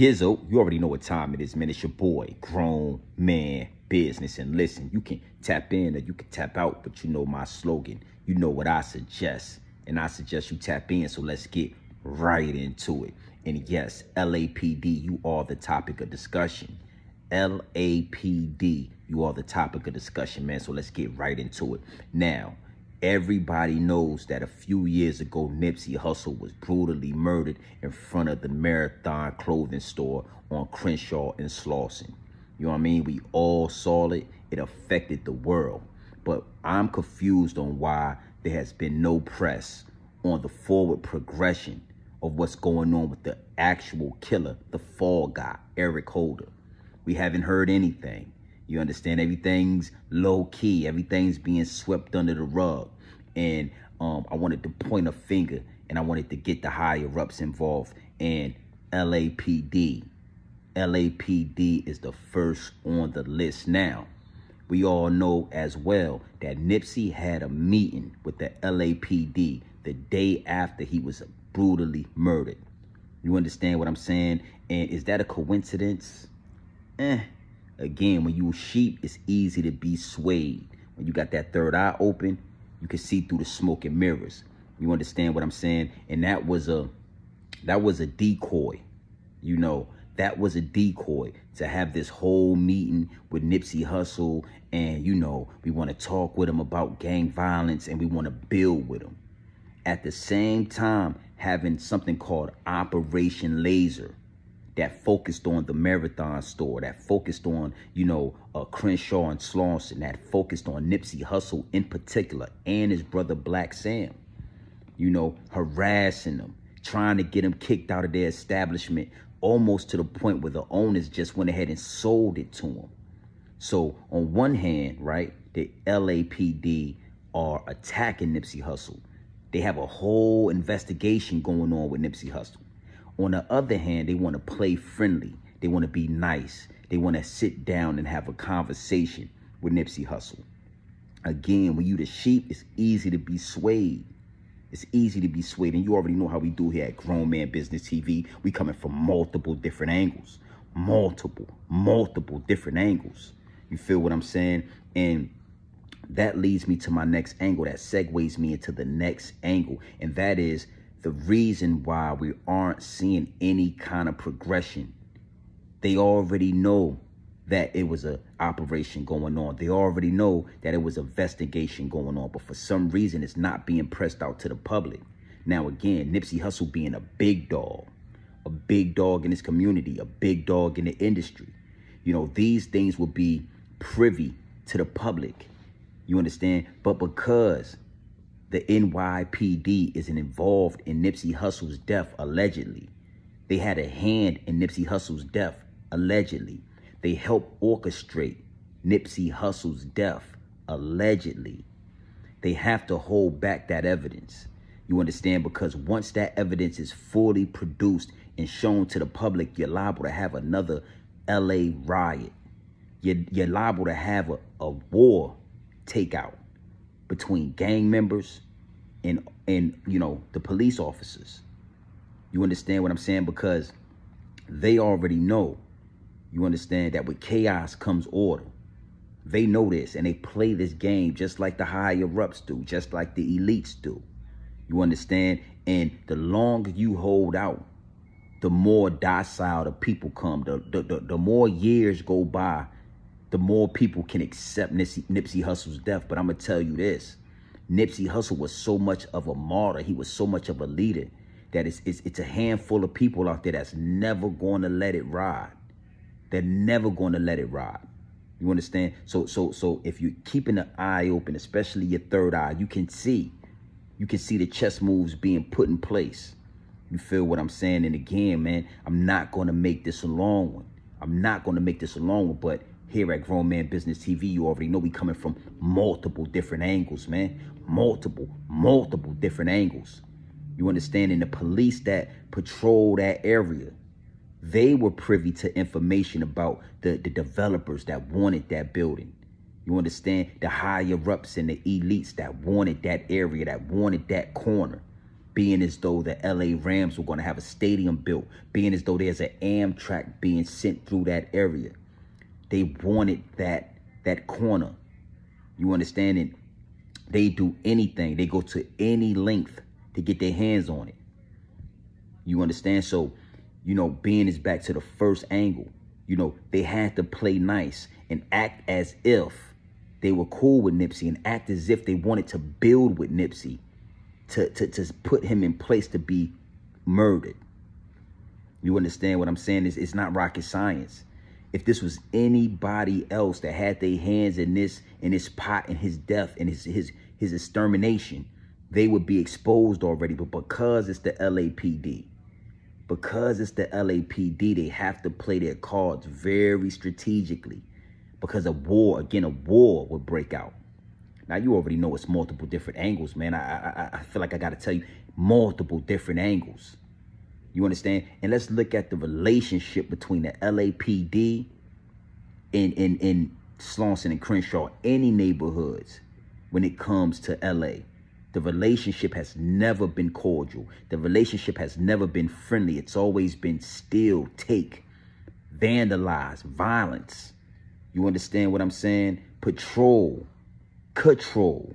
Gizzo, you already know what time it is, man. It's your boy, Grown Man Business. And listen, you can tap in or you can tap out, but you know my slogan. You know what I suggest. And I suggest you tap in, so let's get right into it. And yes, LAPD, you are the topic of discussion. LAPD, you are the topic of discussion, man. So let's get right into it. Now, everybody knows that a few years ago, Nipsey Hussle was brutally murdered in front of the Marathon clothing store on Crenshaw and Slauson. You know what I mean? We all saw it. It affected the world. But I'm confused on why there has been no press on the forward progression of what's going on with the actual killer, the fall guy, Eric Holder. We haven't heard anything. You understand? Everything's low key. Everything's being swept under the rug. And I wanted to point a finger and I wanted to get the higher ups involved. And LAPD. LAPD is the first on the list now. We all know as well that Nipsey had a meeting with the LAPD the day after he was brutally murdered. You understand what I'm saying? And is that a coincidence? Again, when you sheep, it's easy to be swayed. When you got that third eye open, you can see through the smoke and mirrors. You understand what I'm saying? And that was a decoy. You know, that was a decoy to have this whole meeting with Nipsey Hussle. And, you know, we want to talk with him about gang violence and we want to build with him. At the same time, having something called Operation Laser that focused on the Marathon store, that focused on, you know, Crenshaw and Slauson, that focused on Nipsey Hussle in particular and his brother Black Sam, you know, harassing them, trying to get him kicked out of their establishment, almost to the point where the owners just went ahead and sold it to him. So on one hand, right, the LAPD are attacking Nipsey Hussle. They have a whole investigation going on with Nipsey Hussle. On the other hand, they want to play friendly. They want to be nice. They want to sit down and have a conversation with Nipsey Hussle. Again, when you the sheep, it's easy to be swayed. It's easy to be swayed. And you already know how we do here at Grown Man Business TV. We coming from multiple different angles. Multiple different angles. You feel what I'm saying? And that leads me to my next angle. That segues me into the next angle. And that is the reason why we aren't seeing any kind of progression. They already know that it was an operation going on. They already know that it was an investigation going on. But for some reason, it's not being pressed out to the public. Now, again, Nipsey Hussle being a big dog in his community, a big dog in the industry. You know, these things will be privy to the public. You understand? But because the NYPD isn't involved in Nipsey Hussle's death, allegedly. They had a hand in Nipsey Hussle's death, allegedly. They helped orchestrate Nipsey Hussle's death, allegedly. They have to hold back that evidence. You understand? Because once that evidence is fully produced and shown to the public, you're liable to have another LA riot. You're liable to have a war takeout between gang members and you know, the police officers. You understand what I'm saying? Because they already know, you understand, that with chaos comes order. They know this and they play this game just like the higher ups do, just like the elites do. You understand? And the longer you hold out, the more docile the people come. The more years go by, the more people can accept Nipsey Hussle's death. But I'm going to tell you this. Nipsey Hussle was so much of a martyr. He was so much of a leader that it's a handful of people out there that's never going to let it ride. They're never going to let it ride. You understand? So if you're keeping an eye open, especially your third eye, you can see the chess moves being put in place. You feel what I'm saying? And again, man, I'm not going to make this a long one. But here at Grown Man Business TV, you already know we coming from multiple different angles, man. Multiple different angles. You understand? And the police that patrol that area, they were privy to information about the developers that wanted that building. You understand? The higher ups and the elites that wanted that area, that wanted that corner. being as though the LA Rams were going to have a stadium built, being as though there's an Amtrak being sent through that area. They wanted that corner. You understand it? They do anything. They go to any length to get their hands on it. You understand? So, you know, being is back to the first angle. You know, they had to play nice and act as if they were cool with Nipsey and act as if they wanted to build with Nipsey to put him in place to be murdered. You understand what I'm saying? It's not rocket science. If this was anybody else that had their hands in this pot and his death and his extermination, they would be exposed already. But because it's the LAPD, they have to play their cards very strategically, because a war would break out. Now, you already know it's multiple different angles, man. I feel like I got to tell you multiple different angles. You understand? And let's look at the relationship between the LAPD and Slauson and Crenshaw, any neighborhoods when it comes to LA. The relationship has never been cordial. The relationship has never been friendly. It's always been steal, take, vandalize, violence. You understand what I'm saying? Patrol, control.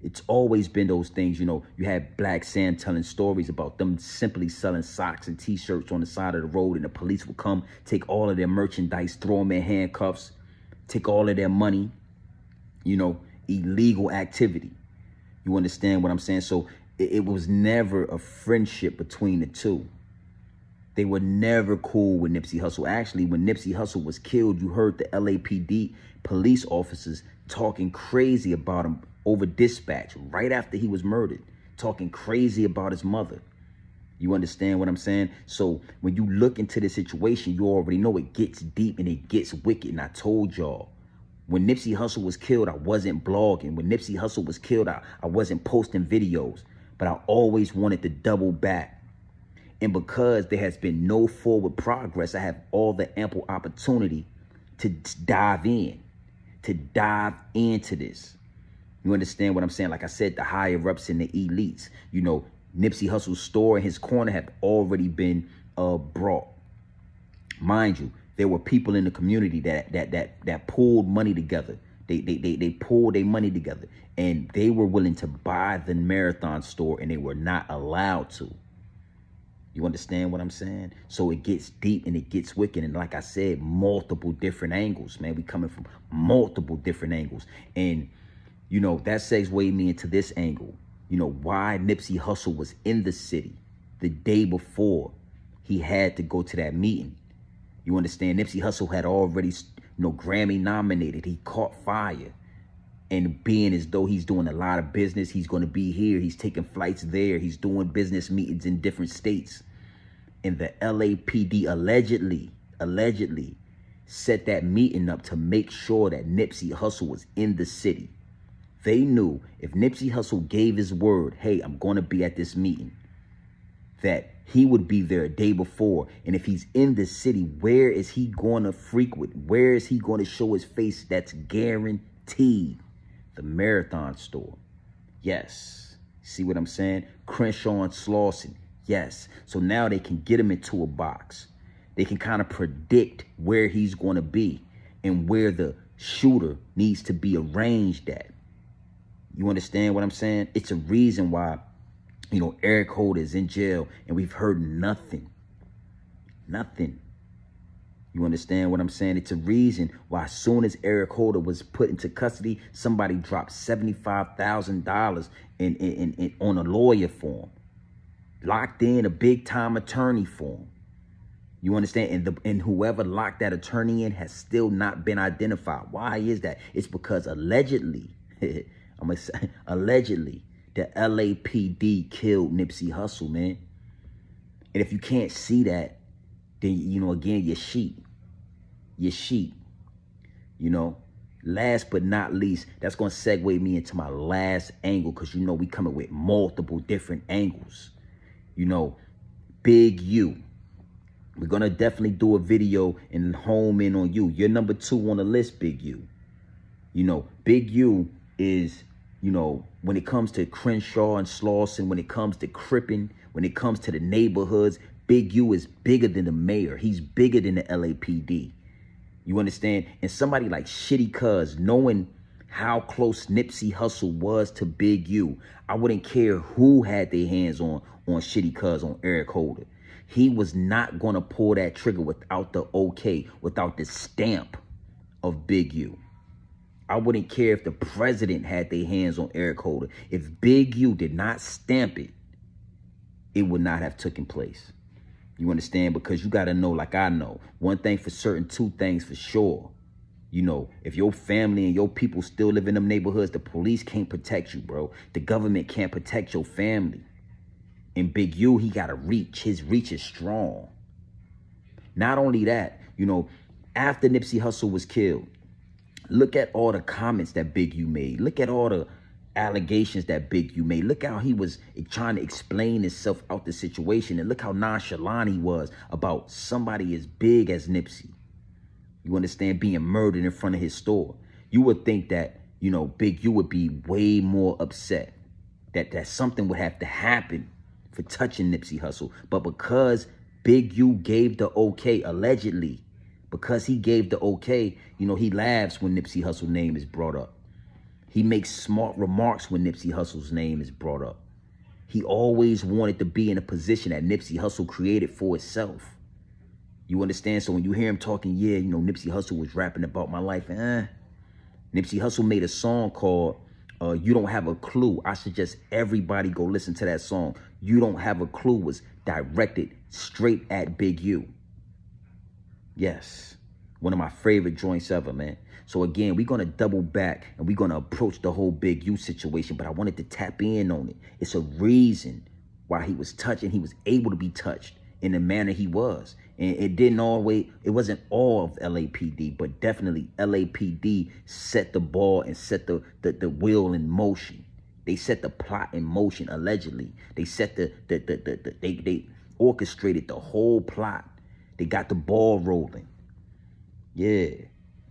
It's always been those things. You know, you had Black Sam telling stories about them simply selling socks and T-shirts on the side of the road, and the police would come, take all of their merchandise, throw them in handcuffs, take all of their money. You know, illegal activity. You understand what I'm saying? So it was never a friendship between the two. They were never cool with Nipsey Hussle. Actually, when Nipsey Hussle was killed, you heard the LAPD police officers talking crazy about him over dispatch right after he was murdered, talking crazy about his mother. You understand what I'm saying? So when you look into the situation, you already know it gets deep and it gets wicked. And I told y'all, when Nipsey Hussle was killed, I wasn't blogging. When Nipsey Hussle was killed, I wasn't posting videos. But I always wanted to double back. And because there has been no forward progress, I have all the ample opportunity to dive into this. You understand what I'm saying? Like I said, the higher ups and the elites, you know, Nipsey Hussle's store and his corner have already been brought. Mind you, there were people in the community that pulled money together. They pulled their money together, and they were willing to buy the Marathon store, and they were not allowed to. You understand what I'm saying? So it gets deep and it gets wicked. And like I said, multiple different angles, man. We coming from multiple different angles. And, you know, that segues me into this angle. You know, why Nipsey Hussle was in the city the day before he had to go to that meeting. You understand? Nipsey Hussle had already, Grammy nominated. He caught fire. And being as though he's doing a lot of business, he's going to be here. He's taking flights there. He's doing business meetings in different states. And the LAPD allegedly set that meeting up to make sure that Nipsey Hussle was in the city. They knew if Nipsey Hussle gave his word, hey, I'm going to be at this meeting, that he would be there a day before. And if he's in the city, where is he going to frequent? Where is he going to show his face? That's guaranteed. The Marathon store. Yes. See what I'm saying? Crenshaw and Slauson. Yes. So now they can get him into a box. They can kind of predict where he's going to be and where the shooter needs to be arranged at. You understand what I'm saying? It's a reason why, Eric Holder is in jail and we've heard nothing. Nothing. You understand what I'm saying? It's a reason why as soon as Eric Holder was put into custody, somebody dropped $75,000 on a lawyer for him. Locked in a big-time attorney for him. You understand? And whoever locked that attorney in has still not been identified. Why is that? It's because allegedly, allegedly, the LAPD killed Nipsey Hussle, man. And if you can't see that, then, again, you're sheep. You're sheep. Last but not least, that's going to segue me into my last angle, because, we coming with multiple different angles. Big U. We're going to definitely do a video and home in on you. You're number 2 on the list, Big U. Big U is You know, when it comes to Crenshaw and Slauson, when it comes to Crippin, when it comes to the neighborhoods, Big U is bigger than the mayor. He's bigger than the LAPD. You understand? And somebody like Shitty Cuz, knowing how close Nipsey Hussle was to Big U, I wouldn't care who had their hands on Shitty Cuz, on Eric Holder. He was not going to pull that trigger without the okay, without the stamp of Big U. I wouldn't care if the president had their hands on Eric Holder. If Big U did not stamp it, it would not have taken place. You understand? Because you got to know, like I know, one thing for certain, two things for sure. You know, if your family and your people still live in them neighborhoods, the police can't protect you, bro. The government can't protect your family. And Big U, he got a reach. His reach is strong. Not only that, you know, after Nipsey Hussle was killed, look at all the comments that Big U made. Look at all the allegations that Big U made. Look how he was trying to explain himself out the situation. And look how nonchalant he was about somebody as big as Nipsey. You understand? Being murdered in front of his store. You would think that, you know, Big U would be way more upset. That something would have to happen for touching Nipsey Hussle. But because Big U gave the okay, allegedly, because he gave the okay, you know, he laughs when Nipsey Hussle's name is brought up. He makes smart remarks when Nipsey Hussle's name is brought up. He always wanted to be in a position that Nipsey Hussle created for itself. You understand? So when you hear him talking, yeah, you know, Nipsey Hussle was rapping about my life. Nipsey Hussle made a song called You Don't Have a Clue. I suggest everybody go listen to that song. You Don't Have a Clue was directed straight at Big U. Yes, one of my favorite joints ever, man. So again, we're going to double back and we're going to approach the whole Big U situation, but I wanted to tap in on it. It's a reason why he was touched and he was able to be touched in the manner he was. And it wasn't all of LAPD, but definitely LAPD set the ball and set the wheel in motion. They set the plot in motion, allegedly. They set they orchestrated the whole plot. They got the ball rolling. Yeah,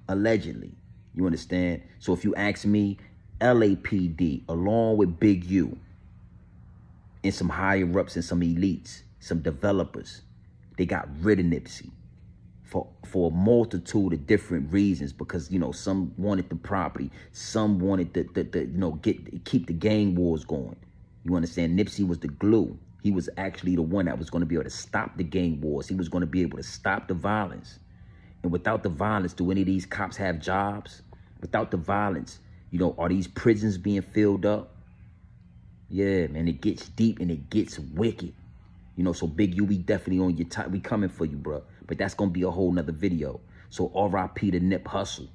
allegedly. You understand? So if you ask me, LAPD, along with Big U, and some higher-ups and some elites, some developers, they got rid of Nipsey for a multitude of different reasons. Because, you know, some wanted the property, some wanted keep the gang wars going. You understand? Nipsey was the glue. He was actually the one that was going to be able to stop the gang wars. He was going to be able to stop the violence. And without the violence, do any of these cops have jobs? Without the violence, you know, are these prisons being filled up? Yeah, man, it gets deep and it gets wicked. You know, so Big U, we definitely on your time. We coming for you, bro. But that's going to be a whole nother video. So RIP to Nip Hussle.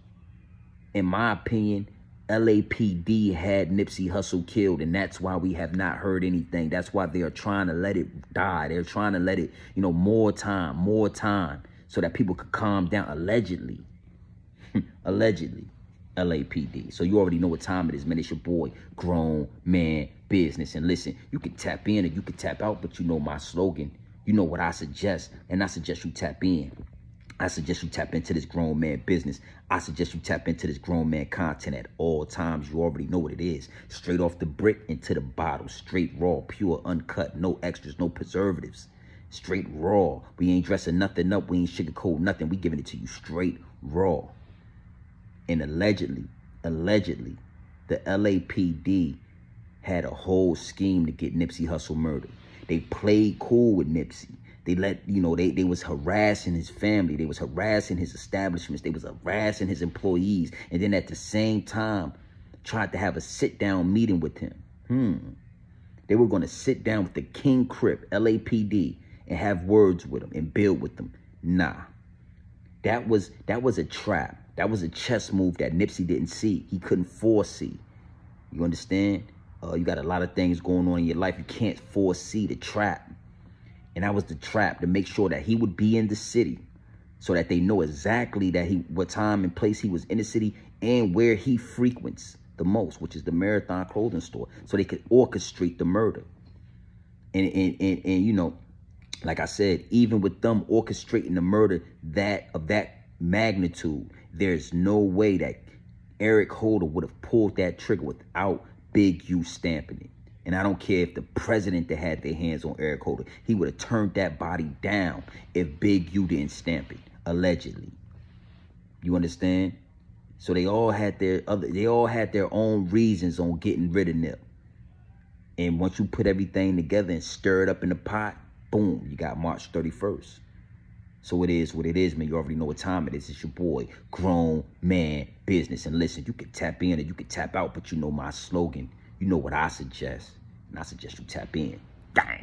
In my opinion, LAPD had Nipsey Hussle killed, and that's why we have not heard anything. That's why they are trying to let it die. They're trying to let it, you know, more time, so that people could calm down, allegedly. Allegedly, LAPD. So you already know what time it is, man. It's your boy, Grown Man Business. And listen, you can tap in and you can tap out, but you know my slogan. You know what I suggest, and I suggest you tap in. I suggest you tap into this grown man business. I suggest you tap into this grown man content at all times. You already know what it is. Straight off the brick into the bottle. Straight raw, pure, uncut. No extras, no preservatives. Straight raw. We ain't dressing nothing up. We ain't sugarcoat nothing. We giving it to you straight raw. And allegedly, the LAPD had a whole scheme to get Nipsey Hussle murdered. They played cool with Nipsey. They let, you know, they was harassing his family. They was harassing his establishments. They was harassing his employees. And then at the same time, tried to have a sit-down meeting with him. They were going to sit down with the King Crip, LAPD, and have words with him and build with them. Nah. That was a trap. That was a chess move that Nipsey didn't see. He couldn't foresee. You understand? You got a lot of things going on in your life. You can't foresee the trap. And that was the trap, to make sure that he would be in the city so that they know exactly that what time and place he was in the city and where he frequents the most, which is the Marathon clothing store, so they could orchestrate the murder. And you know, like I said, even with them orchestrating the murder of that magnitude, there's no way that Eric Holder would have pulled that trigger without Big U stamping it. And I don't care if the president that had their hands on Eric Holder, he would have turned that body down if Big U didn't stamp it, allegedly. You understand? So they all had their own reasons on getting rid of Nip. And once you put everything together and stir it up in the pot, boom, you got March 31st. So it is what it is, man. You already know what time it is. It's your boy, Grown Man Business. And listen, you can tap in or you can tap out, but you know my slogan. You know what I suggest. And I suggest you tap in. Dang.